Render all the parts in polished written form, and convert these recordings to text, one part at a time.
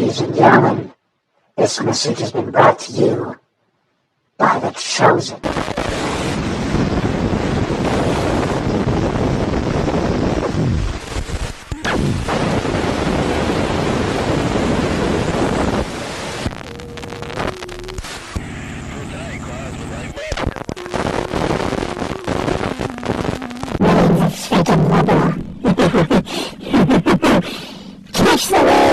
Ladies and gentlemen, this message has been brought to you by the Chosen. Catch the wave!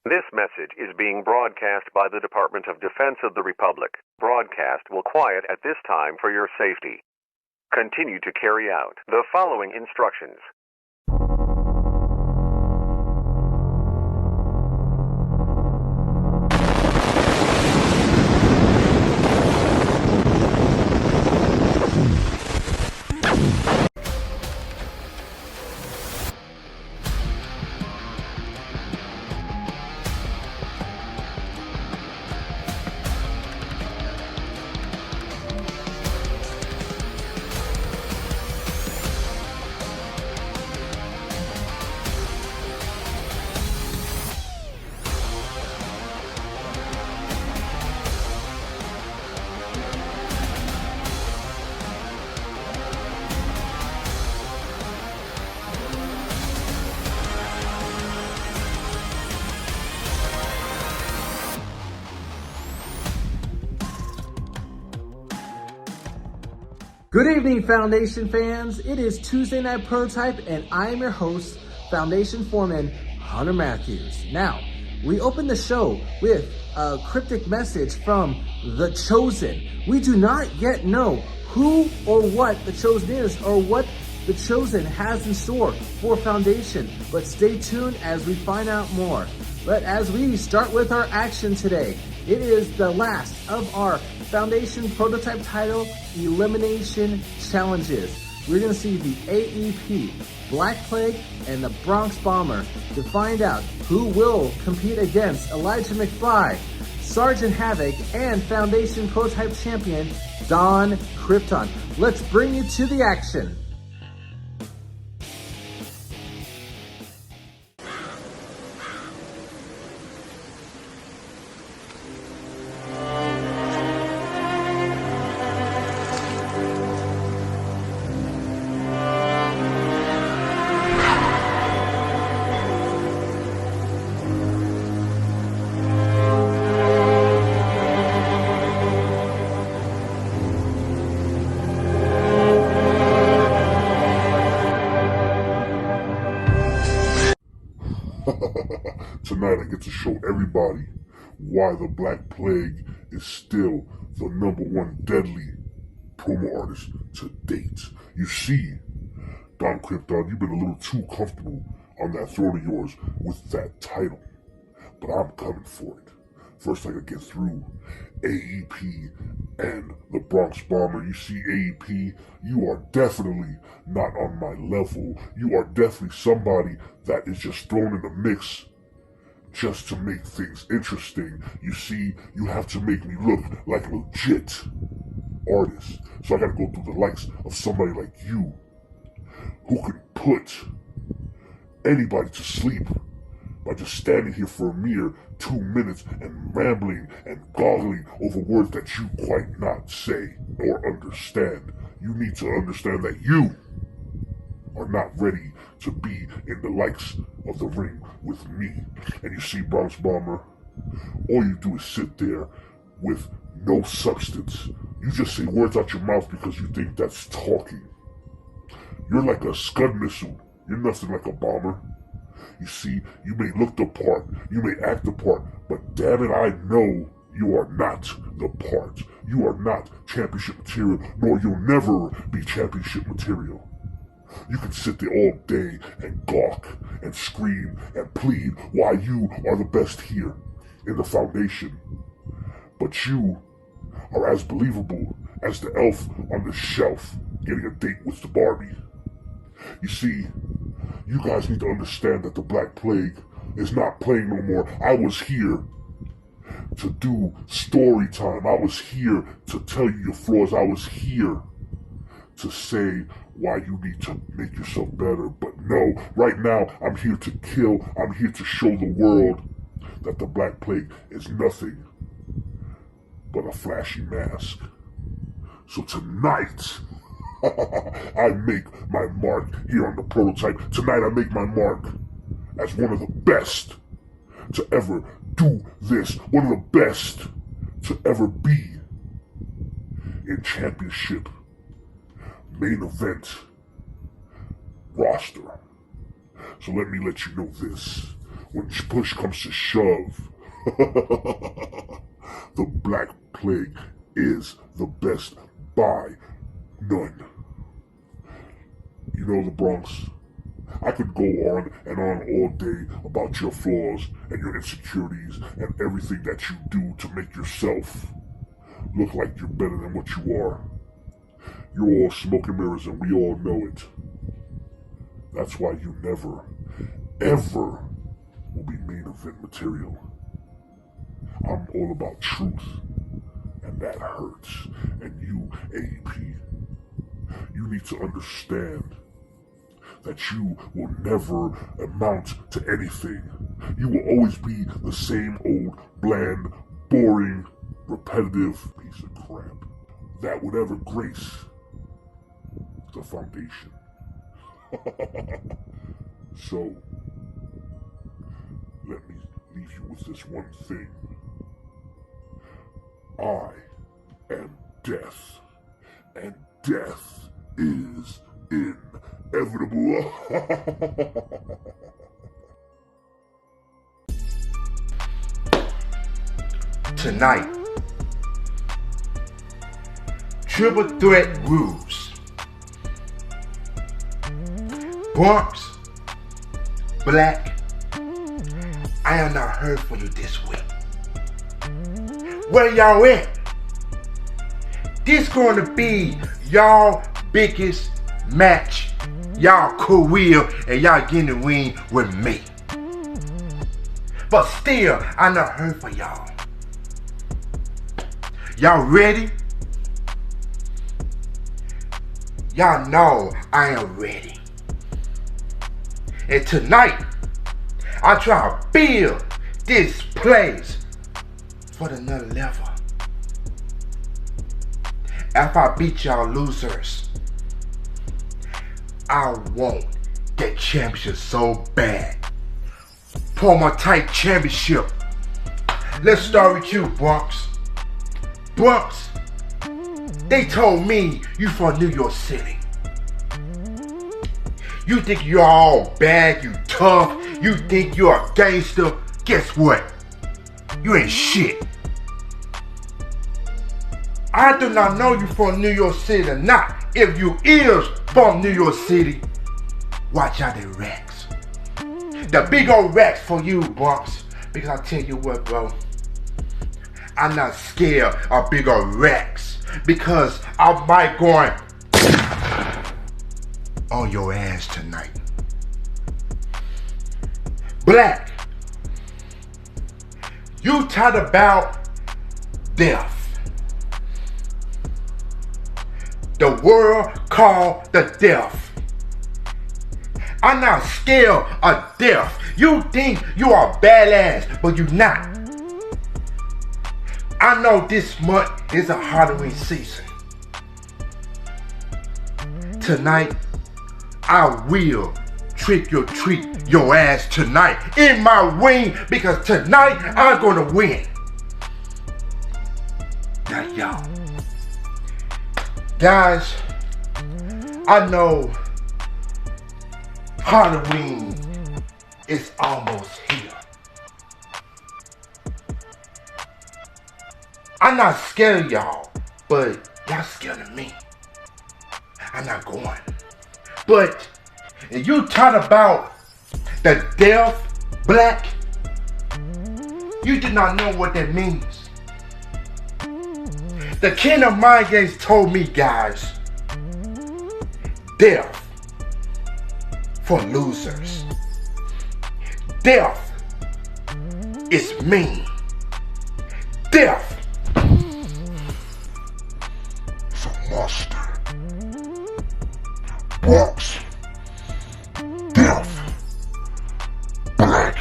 This message is being broadcast by the Department of Defense of the Republic. Broadcast will quiet at this time for your safety. Continue to carry out the following instructions. Good evening, Foundation fans. It is Tuesday Night Prototype, and I am your host, Foundation Foreman Hunter Matthews. Now, we open the show with a cryptic message from The Chosen. We do not yet know who or what The Chosen is or what The Chosen has in store for Foundation, but stay tuned as we find out more. But as we start with our action today, it is the last of our Foundation Prototype title elimination challenges. We're going to see the AEP, Black Plague, and the Bronx Bomber to find out who will compete against Elijah McFly, Sergeant Havoc, and Foundation Prototype Champion Don Krypton. Let's bring you to the action. Tonight I get to show everybody why the Black Plague is still the #1 deadly promo artist to date. You see, Don Krypton, you've been a little too comfortable on that throne of yours with that title. But I'm coming for it. First I gotta get through AEP and the Bronx Bomber. You see, AEP, you are definitely not on my level. You are definitely somebody that is just thrown in the mix just to make things interesting. You see, you have to make me look like a legit artist. So I gotta go through the likes of somebody like you who can put anybody to sleep by just standing here for a mere 2 minutes and rambling and goggling over words that you quite not say or understand. You need to understand that you are not ready to be in the likes of the ring with me. And you see, Bronx Bomber, all you do is sit there with no substance. You just say words out your mouth because you think that's talking. You're like a Scud missile. You're nothing like a bomber. You see, you may look the part, you may act the part, but damn it, I know you are not the part. You are not championship material, nor you'll never be championship material. You can sit there all day and gawk and scream and plead why you are the best here in the Foundation. But you are as believable as the elf on the shelf getting a date with the Barbie. You see, You guys need to understand that the Black Plague is not playing no more. I was here to do story time. I was here to tell you your flaws. I was here to say why you need to make yourself better. But no, right now, I'm here to kill. I'm here to show the world that the Black Plague is nothing but a flashy mask. So tonight, I make my mark here on the prototype. Tonight I make my mark as one of the best to ever do this. One of the best to ever be in championship main event roster. So let me let you know this. When push comes to shove, the Black Plague is the best by none. You know, the Bronx, I could go on and on all day about your flaws and your insecurities and everything that you do to make yourself look like you're better than what you are. You're all smoke and mirrors and we all know it. That's why you never, ever will be main event material. I'm all about truth, and that hurts. And you, AEP, you need to understand that you will never amount to anything. You will always be the same old, bland, boring, repetitive piece of crap that would ever grace the foundation. So, let me leave you with this one thing. I am death, and death is inevitable. Tonight, triple threat rules. Bronx, Black, I am not heard for you this week. Where y'all at? This going to be y'all biggest match, y'all career, and y'all getting the ring with me. But still, I not heard for y'all. Y'all ready? Y'all know I am ready. And tonight, I try to build this place for another level. After I beat y'all losers, I want that championship so bad. Promo type championship. Let's start with you, Bronx. Bronx, they told me you from New York City. You think you're all bad, you tough, you think you're a gangster. Guess what? You ain't shit. I do not know you from New York City or not. If you is from New York City, watch out the racks. The big old racks for you, Bronx. Because I tell you what, bro, I'm not scared of big old racks. Because I might going on your ass tonight. Black, you talk about death. The world called the death. I'm not scared of death. You think you are badass, but you not. I know this month is a Halloween season. Tonight, I will treat your ass tonight in my ring, because tonight I'm gonna win. Now y'all, guys, I know Halloween is almost here. I'm not scared of y'all, but y'all scared of me. I'm not going. But if you talk about the death, Black, you do not know what that means. The King of Mind Games told me, guys, death for losers. Death is mean. Death is a monster. Bronx. Death. Black.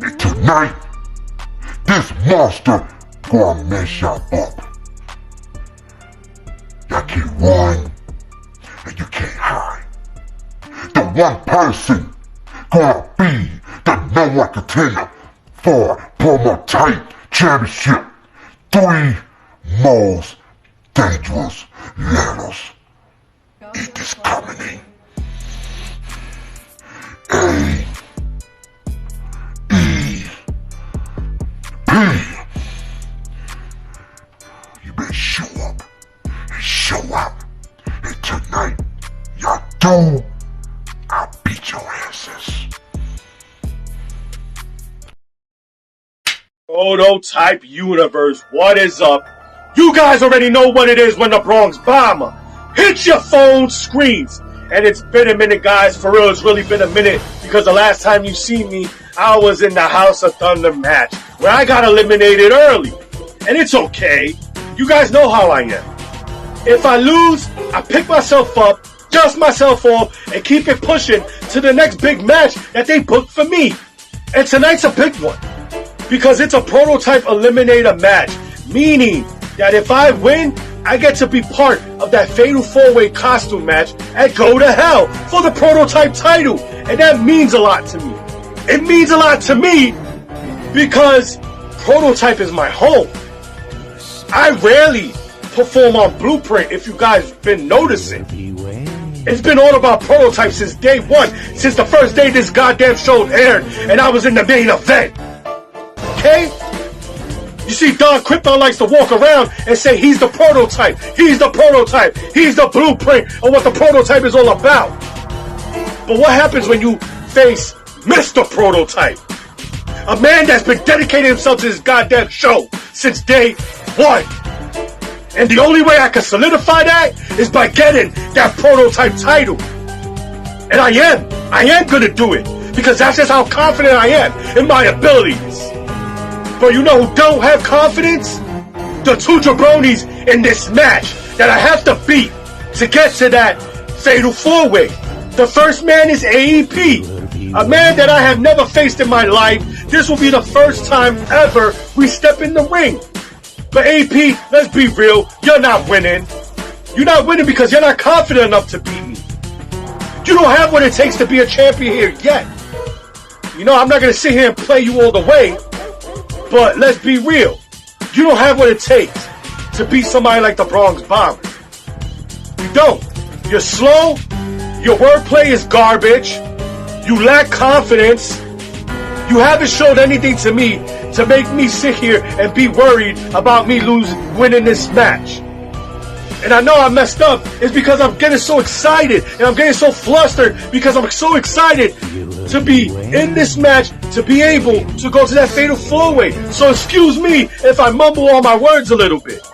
And tonight, this monster gonna mess y'all up. Y'all can't run, and you can't hide. The one person gonna be the #1 contender for promo type championship. 3 most dangerous letters. It is coming. A-E-P. You better show up. Show up. And tonight, y'all do, I'll beat your asses. Prototype Universe, what is up? You guys already know what it is when the Bronx Bomber hits your phone screens. And it's been a minute, guys. For real, it's really been a minute. Because the last time you see me, I was in the House of Thunder match, where I got eliminated early. And it's okay. You guys know how I am. If I lose, I pick myself up, dust myself off, and keep it pushing to the next big match that they booked for me. And tonight's a big one. Because it's a prototype eliminator match. Meaning that if I win, I get to be part of that fatal 4-way costume match and go to hell for the prototype title. And that means a lot to me. It means a lot to me because prototype is my home. I rarely perform on Blueprint, if you guys been noticing. It's been all about prototype since day one, since the first day this goddamn show aired and I was in the main event. Okay? You see, Don Krypton likes to walk around and say he's the prototype, he's the prototype, he's the blueprint of what the prototype is all about. But what happens when you face Mr. Prototype? A man that's been dedicating himself to this goddamn show since day one. And the only way I can solidify that is by getting that prototype title. And I am gonna do it. Because that's just how confident I am in my abilities. But you know who don't have confidence? The 2 jabronis in this match that I have to beat to get to that fatal 4-way. The first man is AEP. A man that I have never faced in my life. This will be the first time ever we step in the ring. But AP, let's be real, you're not winning. You're not winning because you're not confident enough to beat me. You don't have what it takes to be a champion here yet. You know, I'm not going to sit here and play you all the way, but let's be real. You don't have what it takes to beat somebody like the Bronx Bomber. You don't. You're slow, your wordplay is garbage, you lack confidence, you haven't showed anything to me to make me sit here and be worried about me winning this match. And I know I messed up. It's because I'm getting so excited and I'm getting so flustered because I'm so excited to be in this match, to be able to go to that fatal 4-way. So excuse me if I mumble all my words a little bit.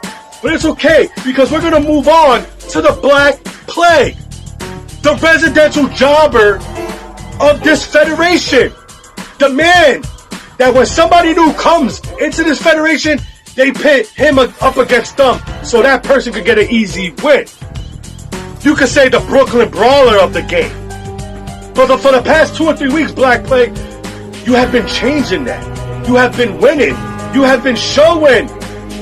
But it's okay because we're going to move on to the Black Plague, the residential jobber of this federation. The man that when somebody new comes into this federation, they pit him up against them so that person could get an easy win. You could say the Brooklyn Brawler of the game. But for the past 2 or 3 weeks, Black Plague, you have been changing that. You have been winning. You have been showing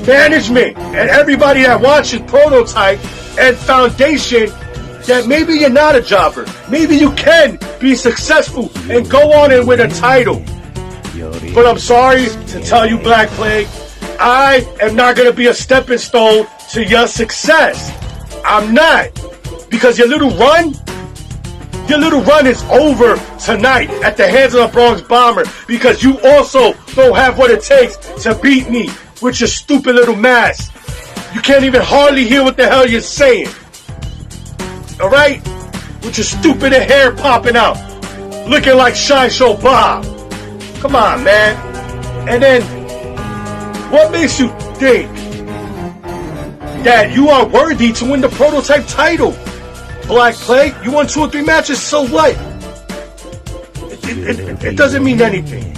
management and everybody that watches Prototype and Foundation that maybe you're not a jobber. Maybe you can be successful and go on and win a title. But I'm sorry to tell you, Black Plague, I am not going to be a stepping stone to your success. I'm not. Because your little run is over tonight at the hands of the Bronx Bomber. Because you also don't have what it takes to beat me with your stupid little mask. You can't even hardly hear what the hell you're saying. Alright? With your stupid hair popping out. Looking like Shine Show Bob. Come on, man. And then, what makes you think that you are worthy to win the Prototype title? Black Plague, you won 2 or 3 matches, so what? It doesn't mean anything.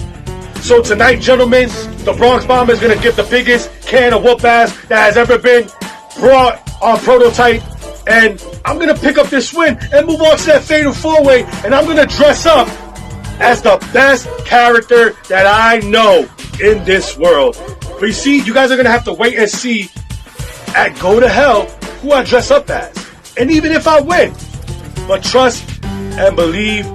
So tonight, gentlemen, the Bronx Bomber is going to get the biggest can of whoop ass that has ever been brought on Prototype. And I'm going to pick up this win and move on to that Fatal 4-Way. And I'm going to dress up as the best character that I know in this world. But you see, you guys are going to have to wait and see at Go to Hell who I dress up as. And even if I win. But trust and believe,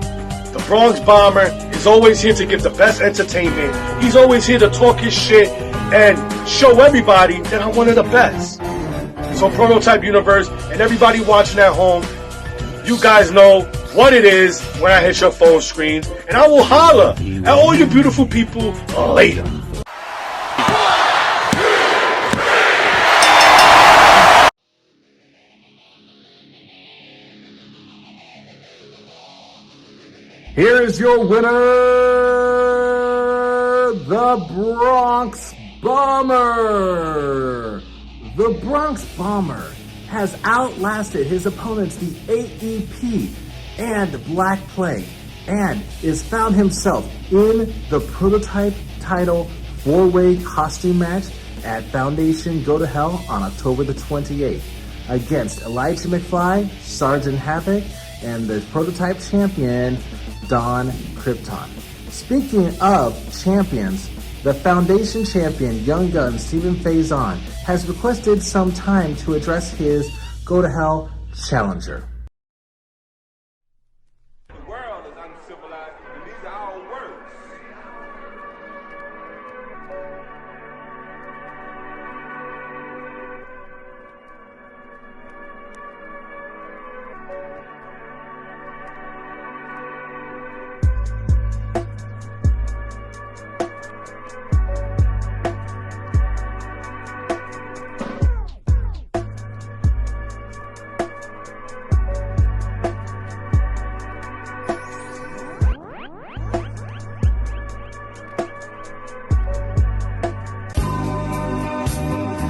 the Bronx Bomber is always here to give the best entertainment. He's always here to talk his shit and show everybody that I'm one of the best. So Prototype Universe and everybody watching at home, you guys know what it is when I hit your phone screens. And I will holler at all you beautiful people later. Here is your winner, the Bronx Bomber. The Bronx Bomber has outlasted his opponents, the AEP and Black Plague, and is found himself in the Prototype title 4-way costume match at Foundation Go to Hell on October the 28th against Elijah McFly, Sergeant Havoc, and the Prototype champion, Don Krypton. Speaking of champions, the Foundation champion, Young Gun Stephen Faison, has requested some time to address his Go to Hell challenger. The world is uncivilized, and these are our words.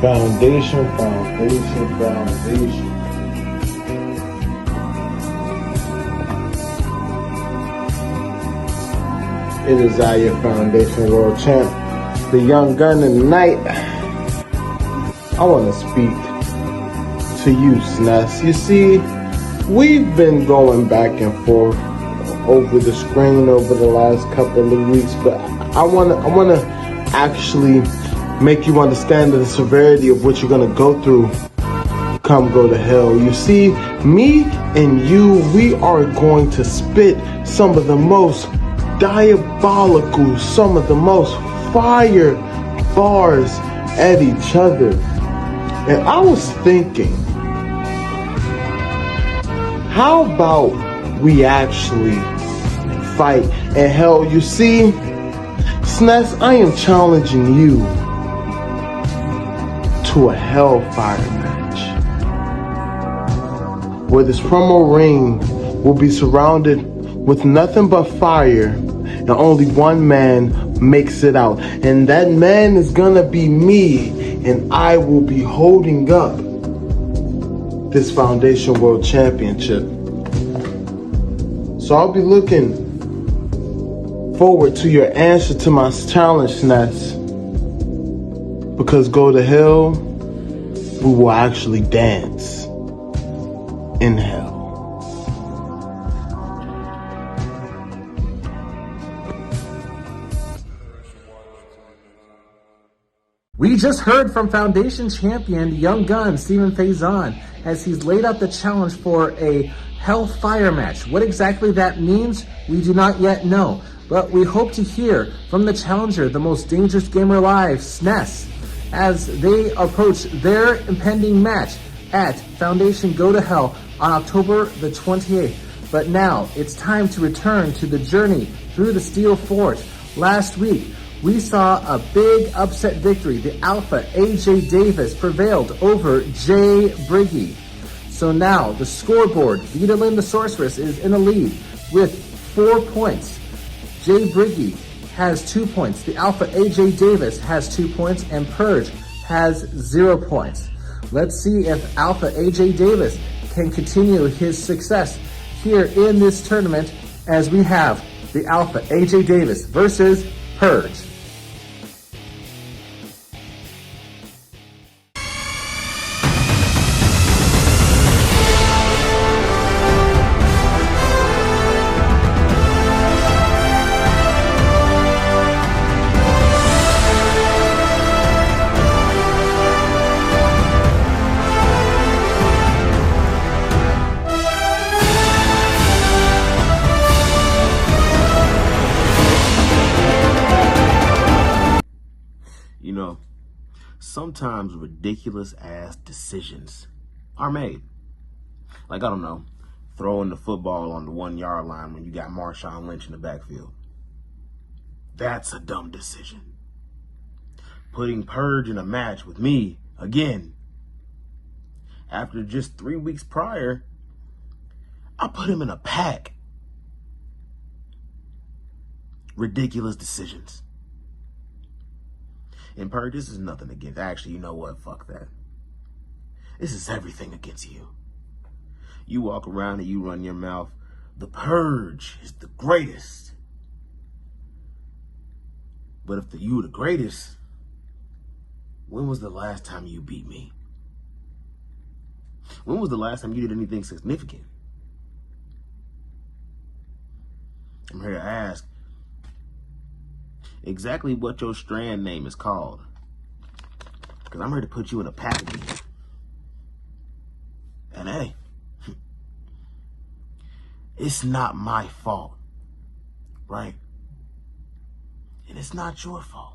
Foundation. It is I, your Foundation World Champ, the Young Gun, and tonight I want to speak to you, SNES. You see, we've been going back and forth over the screen over the last couple of weeks, but I want to actually make you understand the severity of what you're going to go through come Go to Hell. You see, me and you, we are going to spit some of the most diabolical, some of the most fire bars at each other. And I was thinking, how about we actually fight? And hell, you see, SNES, I am challenging you to a hellfire match where this promo ring will be surrounded with nothing but fire and only one man makes it out, and that man is gonna be me, and I will be holding up this Foundation World Championship. So I'll be looking forward to your answer to my challenge, SNES. Because Go to Hell, we will actually dance in hell. We just heard from Foundation champion Young Gun Stephen Faison as he's laid out the challenge for a hellfire match. What exactly that means, we do not yet know. But we hope to hear from the challenger, the most dangerous gamer alive, SNES, as they approach their impending match at Foundation Go to Hell on October the 28th. But now it's time to return to the journey through the Steel Forge. Last week, we saw a big upset victory. The Alpha, AJ Davis, prevailed over Jay Briggy. So now the scoreboard, Vita Lynn the Sorceress is in the lead with 4 points. Jay Briggy has 2 points. The Alpha, AJ Davis, has 2 points, and Purge has 0 points. Let's see if Alpha AJ Davis can continue his success here in this tournament as we have the Alpha AJ Davis versus Purge. Sometimes ridiculous ass decisions are made. Like, I don't know, throwing the football on the 1 yard line when you got Marshawn Lynch in the backfield. That's a dumb decision. Putting Purge in a match with me again. After just 3 weeks prior, I put him in a pack. Ridiculous decisions. And Purge, this is nothing against. Actually, you know what? Fuck that. This is everything against you. You walk around and you run your mouth. The Purge is the greatest. But if you were the greatest, when was the last time you beat me? When was the last time you did anything significant? I'm here to ask exactly what your strand name is called. Because I'm here to put you in a package. And hey, it's not my fault, right? And it's not your fault.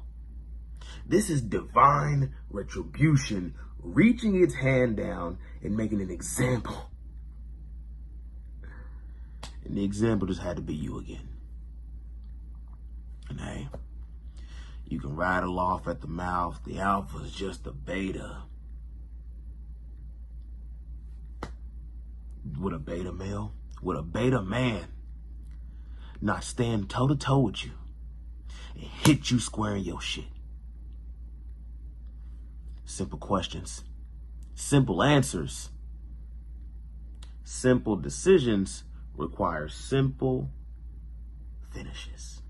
This is divine retribution reaching its hand down and making an example. And the example just had to be you again. And hey, you can rattle off at the mouth. The alpha is just a beta. Would a beta male, would a beta man not stand toe to toe with you and hit you square in your shit? Simple questions, simple answers. Simple decisions require simple finishes.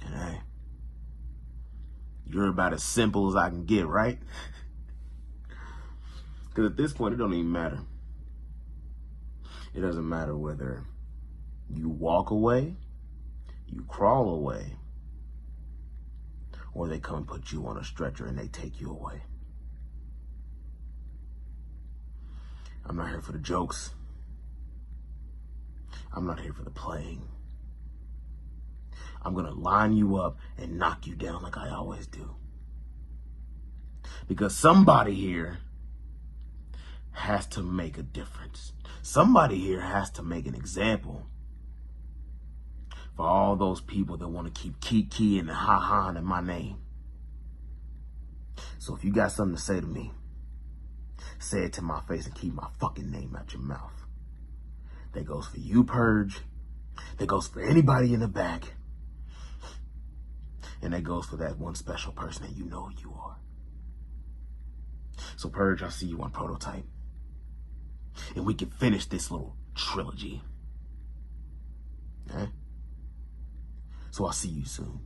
And hey, you're about as simple as I can get, right? Because at this point, it don't even matter. It doesn't matter whether you walk away, you crawl away, or they come and put you on a stretcher and they take you away. I'm not here for the jokes. I'm not here for the playing. I'm going to line you up and knock you down like I always do. Because somebody here has to make a difference. Somebody here has to make an example for all those people that want to keep Kiki and ha-ha in my name. So if you got something to say to me, say it to my face and keep my fucking name out your mouth. That goes for you, Purge. That goes for anybody in the back. And that goes for that one special person that you know who you are. So Purge, I'll see you on Prototype. And we can finish this little trilogy. Okay? So I'll see you soon,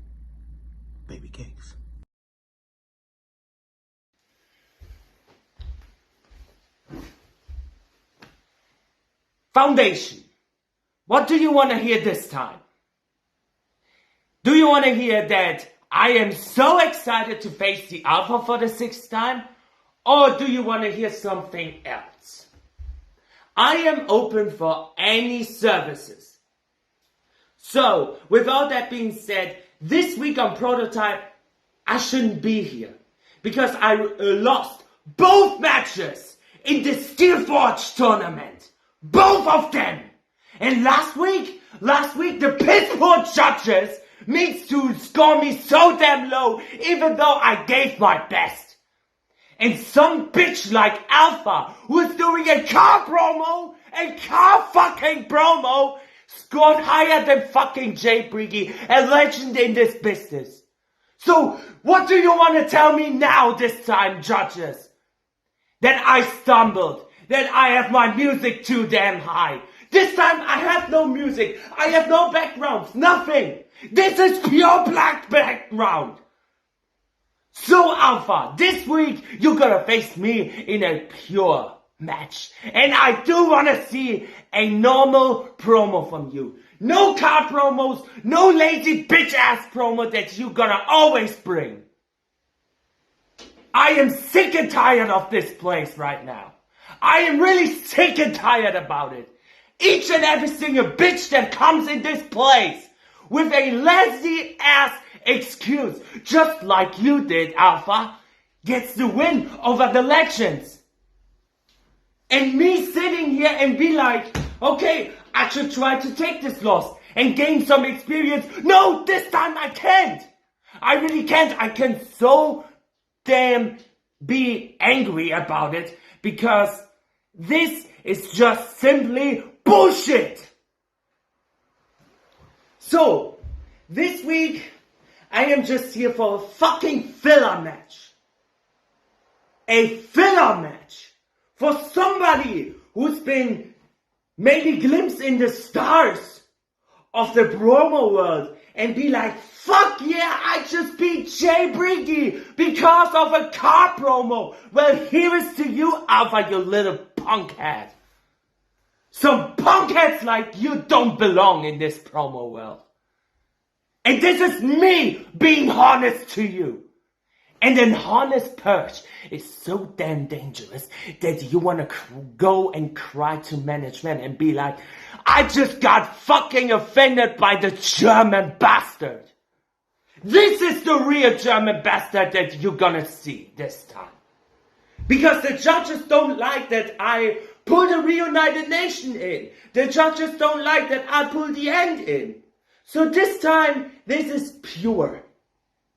baby cakes. Foundation, what do you want to hear this time? Do you want to hear that I am so excited to face the Alpha for the 6th time? Or do you want to hear something else? I am open for any services. So, with all that being said, this week on Prototype, I shouldn't be here. Because I lost both matches in the Steel Forge tournament. Both of them! And last week, the Pittsburgh judges needs to score me so damn low, even though I gave my best. And some bitch like Alpha, who is doing a car fucking promo, scored higher than fucking Jay Briggy, a legend in this business. So what do you want to tell me now this time, judges? That I stumbled, that I have my music too damn high. This time I have no music, I have no background, nothing. This is pure black background. So Alpha, this week you're gonna face me in a pure match. And I do wanna see a normal promo from you. No car promos, no lazy bitch ass promo that you're gonna always bring. I am sick and tired of this place right now. I am really sick and tired about it. Each and every single bitch that comes in this place with a lazy ass excuse, just like you did, Alpha, gets the win over the legends. And me sitting here and be like, okay, I should try to take this loss and gain some experience. No, this time I can't. I really can't. I can so damn be angry about it because this is just simply bullshit. So, this week, I am just here for a fucking filler match. A filler match for somebody who's been maybe glimpsed in the stars of the promo world and be like, fuck yeah, I just beat Jay Briggy because of a car promo. Well, here is to you, Alpha, you little punkhead. Some punkheads like you don't belong in this promo world. And this is me being honest to you. And an honest Purge is so damn dangerous that you want to go and cry to management and be like, I just got fucking offended by the German bastard. This is the real German bastard that you're gonna see this time. Because the judges don't like that I pull the Reunited Nation in. The judges don't like that I pull the End in. So this time, this is pure.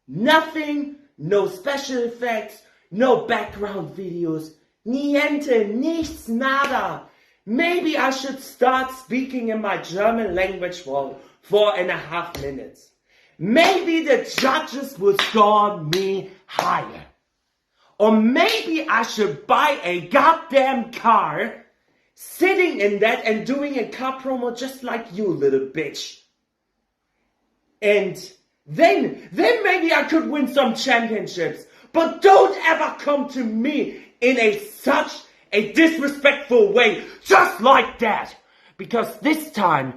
Nothing, no special effects, no background videos, niente, nichts, nada. Maybe I should start speaking in my German language for 4.5 minutes. Maybe the judges will score me higher. Or maybe I should buy a goddamn car, sitting in that and doing a car promo just like you, little bitch. And then maybe I could win some championships. But don't ever come to me in such a disrespectful way, just like that. Because this time,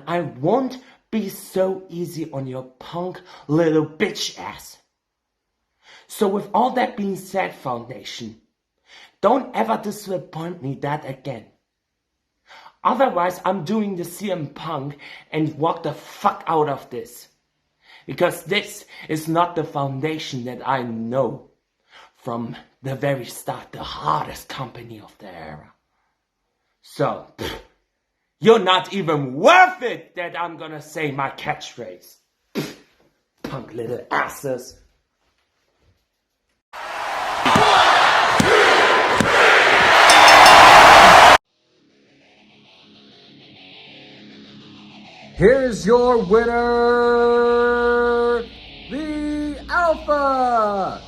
I won't be so easy on your punk little bitch ass. So with all that being said, Foundation, don't ever disappoint me that again. Otherwise, I'm doing the CM Punk and walk the fuck out of this. Because this is not the Foundation that I know from the very start, the hardest company of the era. So, you're not even worth it that I'm gonna say my catchphrase. Punk little asses. Here's your winner, the Alpha.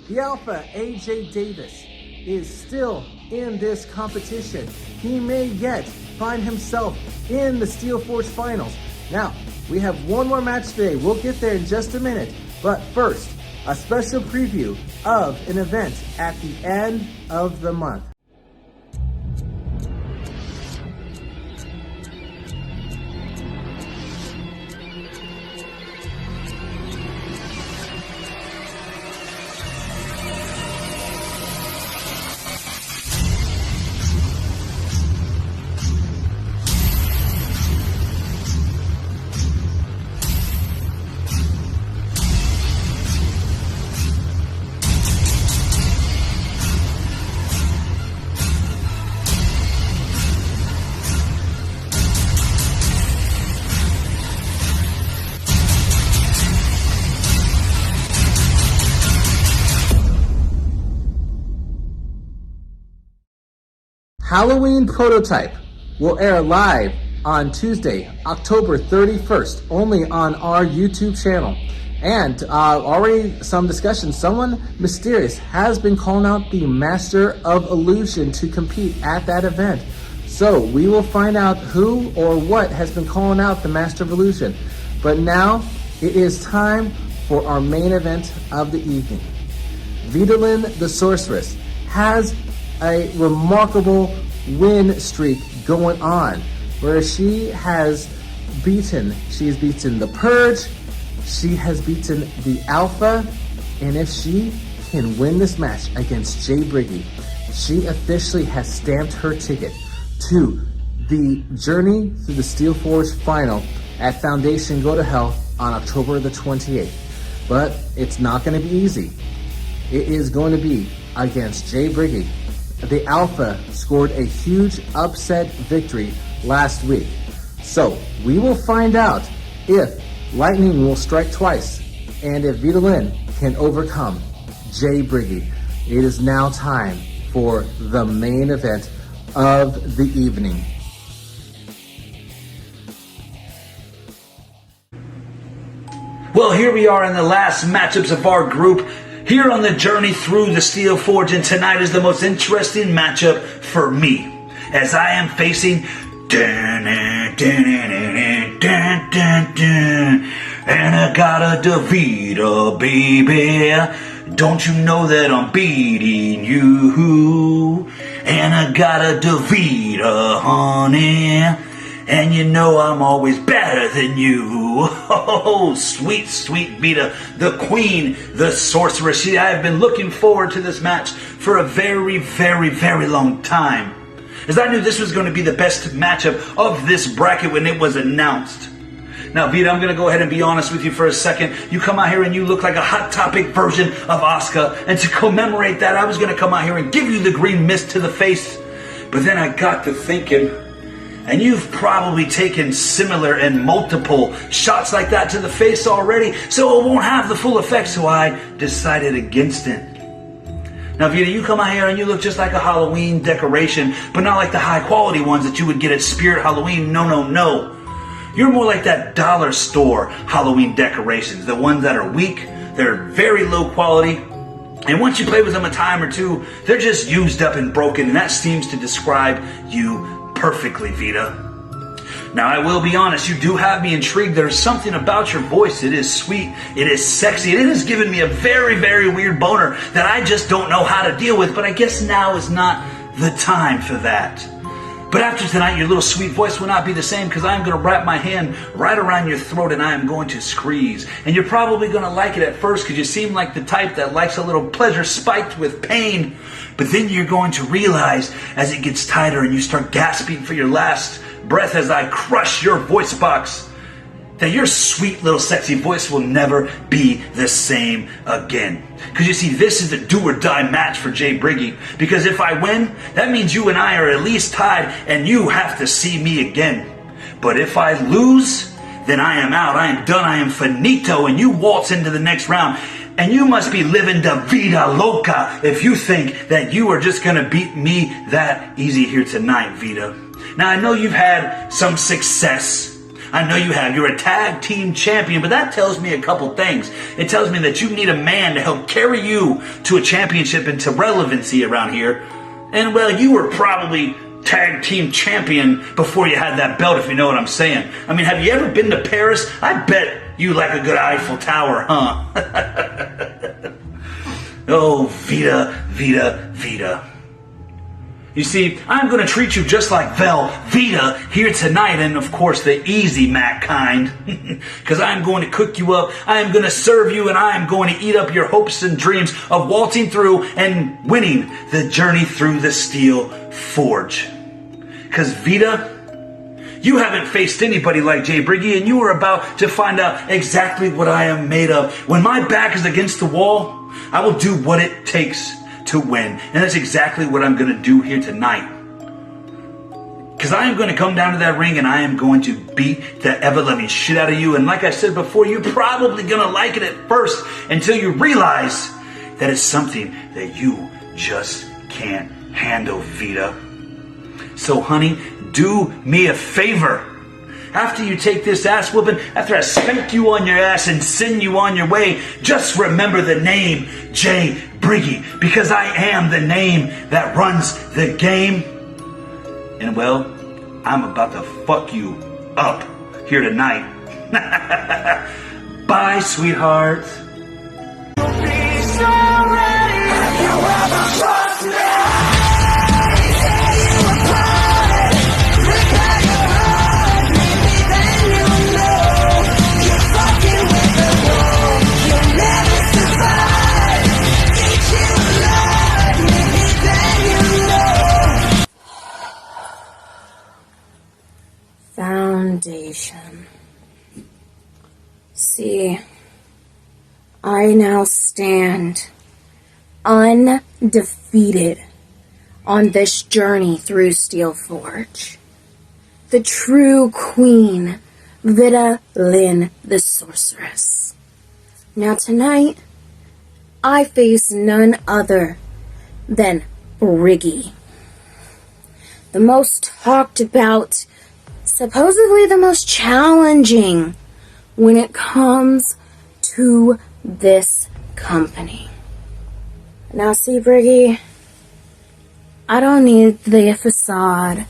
The Alpha, AJ Davis, is still in this competition. He may yet find himself in the Steel Forge Finals. Now, we have one more match today. We'll get there in just a minute. But first, a special preview of an event at the end of the month. Halloween Prototype will air live on Tuesday, October 31st, only on our YouTube channel. And already some discussion, someone mysterious has been calling out the Master of Illusion to compete at that event. So we will find out who or what has been calling out the Master of Illusion. But now it is time for our main event of the evening. Featured the Sorceress has a remarkable win streak going on, where she has beaten the Purge, she has beaten the Alpha, and if she can win this match against Jay Briggy, she officially has stamped her ticket to the Journey Through the Steel Forge final at Foundation Go to Hell on October the 28th. But it's not going to be easy. It is going to be against Jay Briggy. The Alpha scored a huge upset victory last week. So we will find out if lightning will strike twice and if Featured can overcome Jay Briggy. It is now time for the main event of the evening. Well, here we are in the last matchups of our group here on the Journey Through the Steel Forge, and tonight is the most interesting matchup for me, as I am facing and I got a Davida, baby. Don't you know that I'm beating you? And I got a Davida, honey. And you know I'm always better than you. Oh, sweet, sweet Vita, the queen, the sorceress. See, I have been looking forward to this match for a very, very, very long time, as I knew this was going to be the best matchup of this bracket when it was announced. Now, Vita, I'm going to go ahead and be honest with you for a second. You come out here and you look like a Hot Topic version of Asuka. And to commemorate that, I was going to come out here and give you the green mist to the face. But then I got to thinking, and you've probably taken similar and multiple shots like that to the face already, so it won't have the full effect, so I decided against it. Now, Vita, you come out here and you look just like a Halloween decoration, but not like the high quality ones that you would get at Spirit Halloween. No, no, no. You're more like that dollar store Halloween decorations, the ones that are weak, they're very low quality, and once you play with them a time or two, they're just used up and broken, and that seems to describe you perfectly, Vita. Now, I will be honest, you do have me intrigued. There's something about your voice. It is sweet, it is sexy, and it has given me a very, very weird boner that I just don't know how to deal with, but I guess now is not the time for that. But after tonight, your little sweet voice will not be the same, because I'm going to wrap my hand right around your throat and I am going to squeeze. And you're probably going to like it at first because you seem like the type that likes a little pleasure spiked with pain. But then you're going to realize as it gets tighter and you start gasping for your last breath as I crush your voice box, that your sweet little sexy voice will never be the same again. Because you see, this is a do or die match for Jay Briggy. Because if I win, that means you and I are at least tied and you have to see me again. But if I lose, then I am out. I am done. I am finito. And you waltz into the next round. And you must be living da vida loca if you think that you are just going to beat me that easy here tonight, Vita. Now, I know you've had some success. I know you have. You're a tag team champion, but that tells me a couple things. It tells me that you need a man to help carry you to a championship and to relevancy around here. And, well, you were probably tag team champion before you had that belt, if you know what I'm saying. I mean, have you ever been to Paris? I bet you like a good Eiffel Tower, huh? Oh, Vita, Vita, Vita. You see, I'm going to treat you just like Velveeta here tonight, and of course the easy Mac kind, because I'm going to cook you up, I am going to serve you, and I am going to eat up your hopes and dreams of waltzing through and winning the journey through the Steel Forge. Because Vita, you haven't faced anybody like Jay Briggy, and you are about to find out exactly what I am made of. When my back is against the wall, I will do what it takes to win. And that's exactly what I'm going to do here tonight. Because I am going to come down to that ring and I am going to beat the ever-loving shit out of you. And like I said before, you're probably going to like it at first until you realize that it's something that you just can't handle, Vita. So, honey, do me a favor. After you take this ass whooping, after I spank you on your ass and send you on your way, just remember the name, J. Briggy, because I am the name that runs the game. And well, I'm about to fuck you up here tonight. Bye, sweetheart. Foundation. See, I now stand undefeated on this journey through Steel Forge. The true queen, Vita Lynn the Sorceress. Now tonight, I face none other than Briggy. The most talked about, supposedly the most challenging when it comes to this company. Now see, Briggy, I don't need the facade.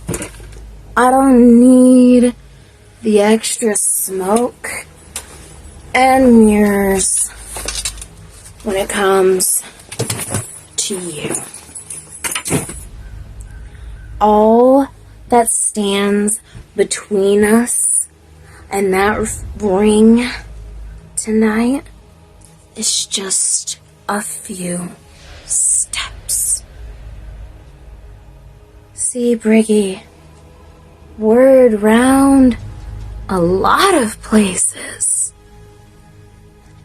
I don't need the extra smoke and mirrors when it comes to you. All that stands between us and that ring tonight is just a few steps. See, Briggy, word round a lot of places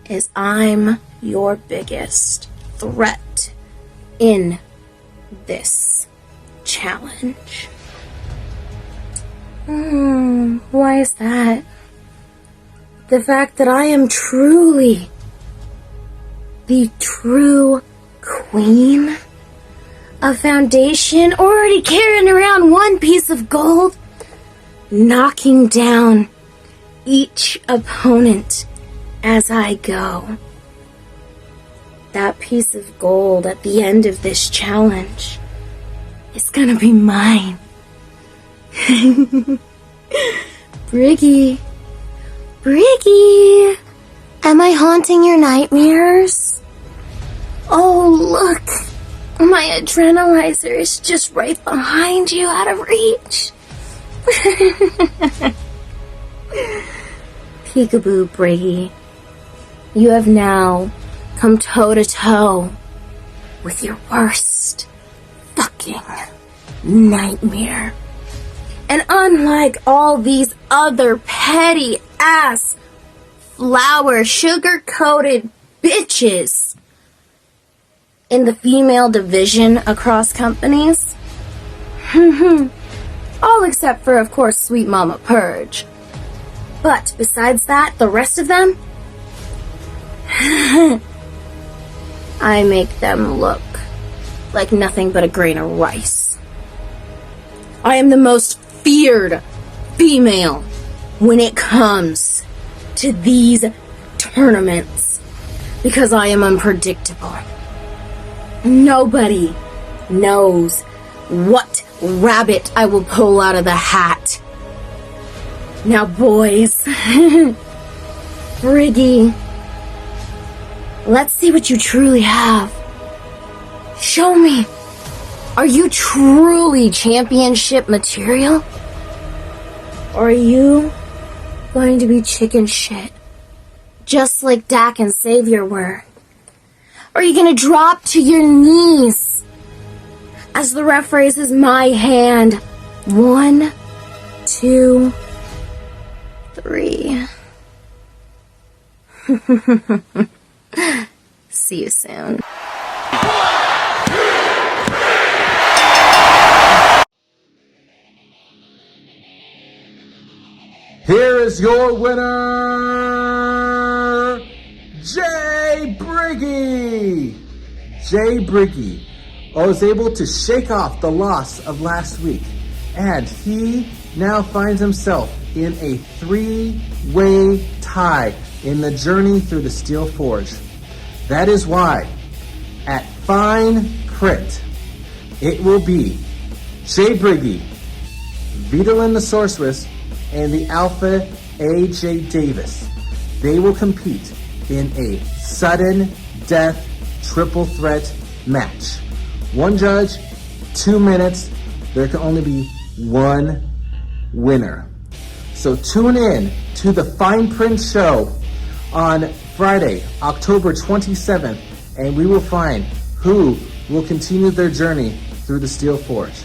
is I'm your biggest threat in this challenge. Why is that? The fact that I am truly the true queen of Foundation, already carrying around one piece of gold, knocking down each opponent as I go. That piece of gold at the end of this challenge is gonna be mine. Briggy, Briggy, am I haunting your nightmares? Oh, look, my adrenalizer is just right behind you, out of reach. Peekaboo, Briggy, you have now come toe-to-toe with your worst fucking nightmare. And unlike all these other petty ass flower sugar-coated bitches in the female division across companies, all except for, of course, Sweet Mama Purge. But besides that, the rest of them, I make them look like nothing but a grain of rice. I am the most feared female when it comes to these tournaments because I am unpredictable. Nobody knows what rabbit I will pull out of the hat. Now, boys, Briggy, let's see what you truly have. Show me. Are you truly championship material? Or are you going to be chicken shit, just like Dak and Savior were? Or are you going to drop to your knees as the ref raises my hand? 1, 2, 3. See you soon. Here is your winner, Jay Briggy. Jay Briggy was able to shake off the loss of last week, and he now finds himself in a 3-way tie in the journey through the Steel Forge. That is why, at fine print, it will be Jay Briggy, Vitalin the Sorceress, and the Alpha AJ Davis. They will compete in a sudden death triple threat match. One judge, 2 minutes. There can only be one winner. So tune in to the Fine Print Show on Friday, October 27th, and we will find who will continue their journey through the Steel Forge.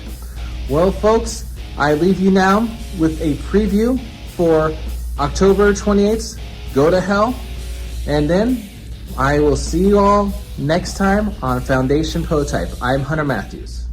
Well, folks, I leave you now with a preview for October 28th, Go to Hell, and then I will see you all next time on Foundation Prototype. I'm Hunter Matthews.